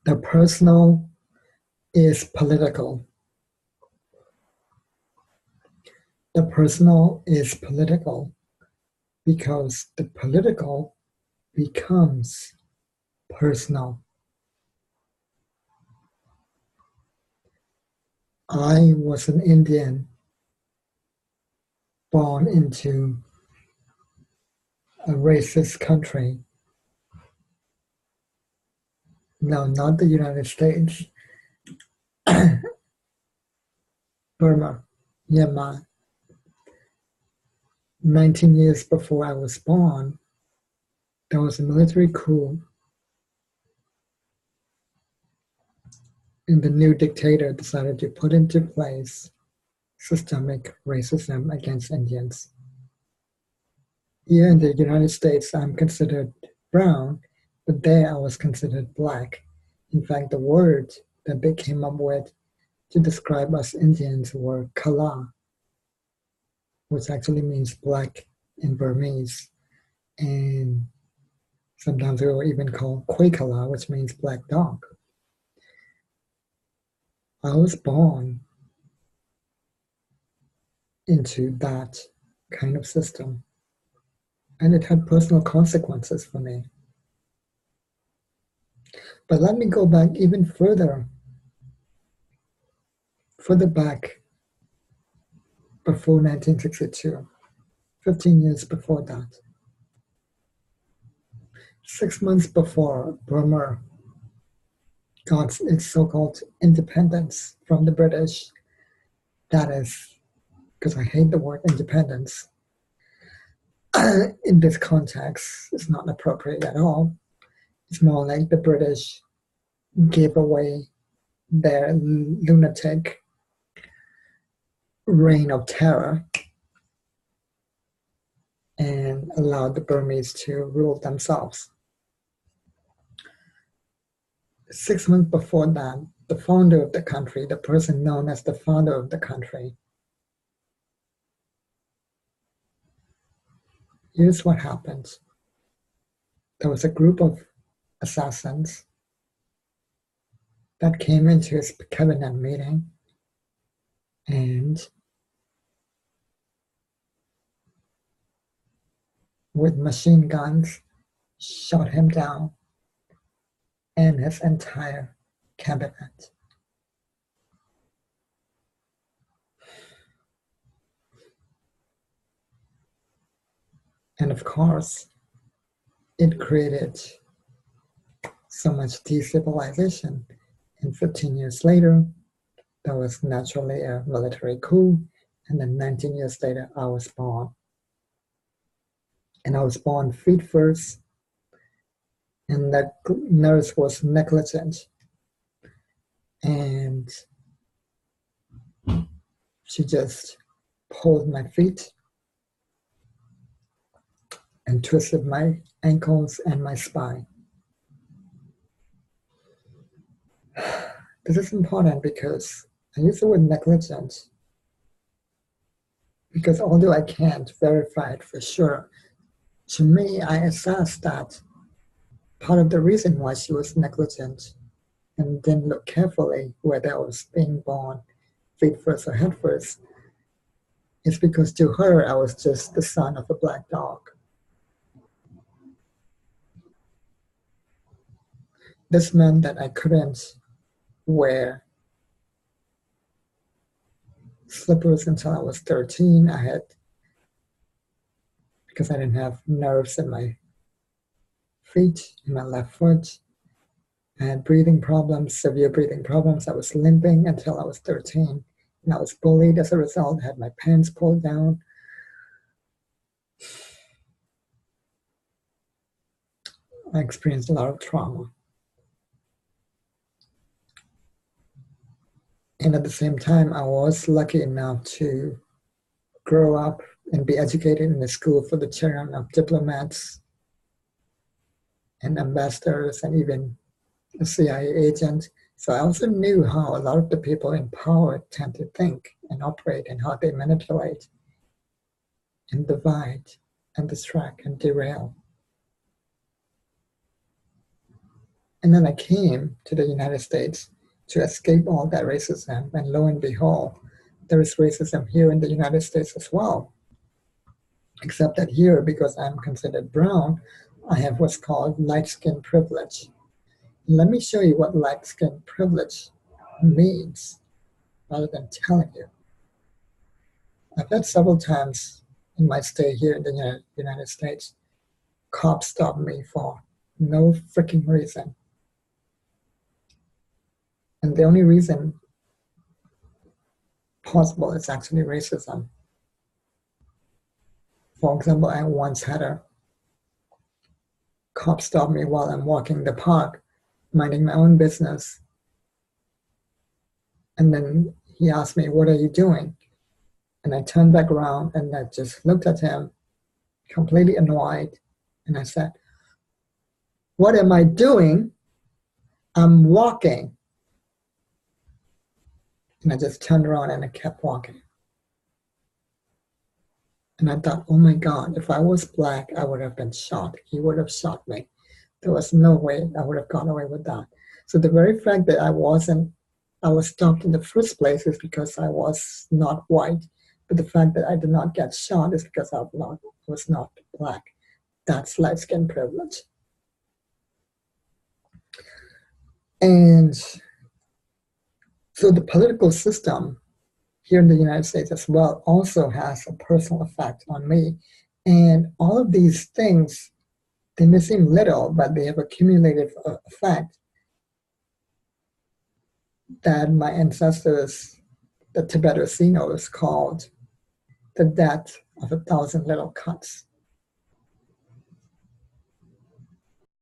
The personal is political. The personal is political because the political becomes personal. I was an Indian born into a racist country. No, not the United States. Burma, Myanmar. 19 years before I was born, there was a military coup, and the new dictator decided to put into place systemic racism against Indians. Here in the United States, I'm considered brown, but there I was considered black. In fact, the word that they came up with to describe us Indians were kala, which actually means black in Burmese. And sometimes we were even called Kwekala, which means black dog. I was born into that kind of system, and it had personal consequences for me. But let me go back even further back before 1962, 15 years before that. 6 months before Burma got its so-called independence from the British, that is, because I hate the word independence, in this context, it's not appropriate at all. It's more like the British gave away their lunatic reign of terror and allowed the Burmese to rule themselves. 6 months before that, the founder of the country, the person known as the father of the country, here's what happened. There was a group of assassins that came into his cabinet meeting and with machine guns shot him down and his entire cabinet. And of course, it created so much destabilization. And 15 years later, there was naturally a military coup. And then 19 years later, I was born. And I was born feet first. And the nurse was negligent. And she just pulled my feet and twisted my ankles and my spine. This is important because I use the word negligent because although I can't verify it for sure, to me, I assess that part of the reason why she was negligent and didn't look carefully whether I was being born feet first or head first is because to her, I was just the son of a black dog. This meant that I couldn't wear slippers until I was 13. Because I didn't have nerves in my feet, in my left foot. I had breathing problems, severe breathing problems. I was limping until I was 13. And I was bullied as a result. I had my pants pulled down. I experienced a lot of trauma. And at the same time, I was lucky enough to grow up and be educated in a school for the children of diplomats and ambassadors and even a CIA agent. So I also knew how a lot of the people in power tend to think and operate and how they manipulate and divide and distract and derail. And then I came to the United States to escape all that racism, and lo and behold, there is racism here in the United States as well. Except that here, because I'm considered brown, I have what's called light skin privilege. Let me show you what light skin privilege means rather than telling you. I've had several times in my stay here in the United States, cops stop me for no freaking reason. And the only reason possible is actually racism. For example, I once had a cop stop me while I'm walking the park, minding my own business. And then he asked me, "What are you doing?" And I turned back around and I just looked at him, completely annoyed. And I said, "What am I doing? I'm walking." And I just turned around and I kept walking. And I thought, oh my God, if I was black, I would have been shot. He would have shot me. There was no way I would have got away with that. So the very fact that I was stopped in the first place is because I was not white. But the fact that I did not get shot is because I was not black. That's light skin privilege. And so the political system here in the United States as well also has a personal effect on me. And all of these things, they may seem little, but they have a cumulative effect that my ancestors, the Tibetan-Sinos, called the death of 1,000 little cuts.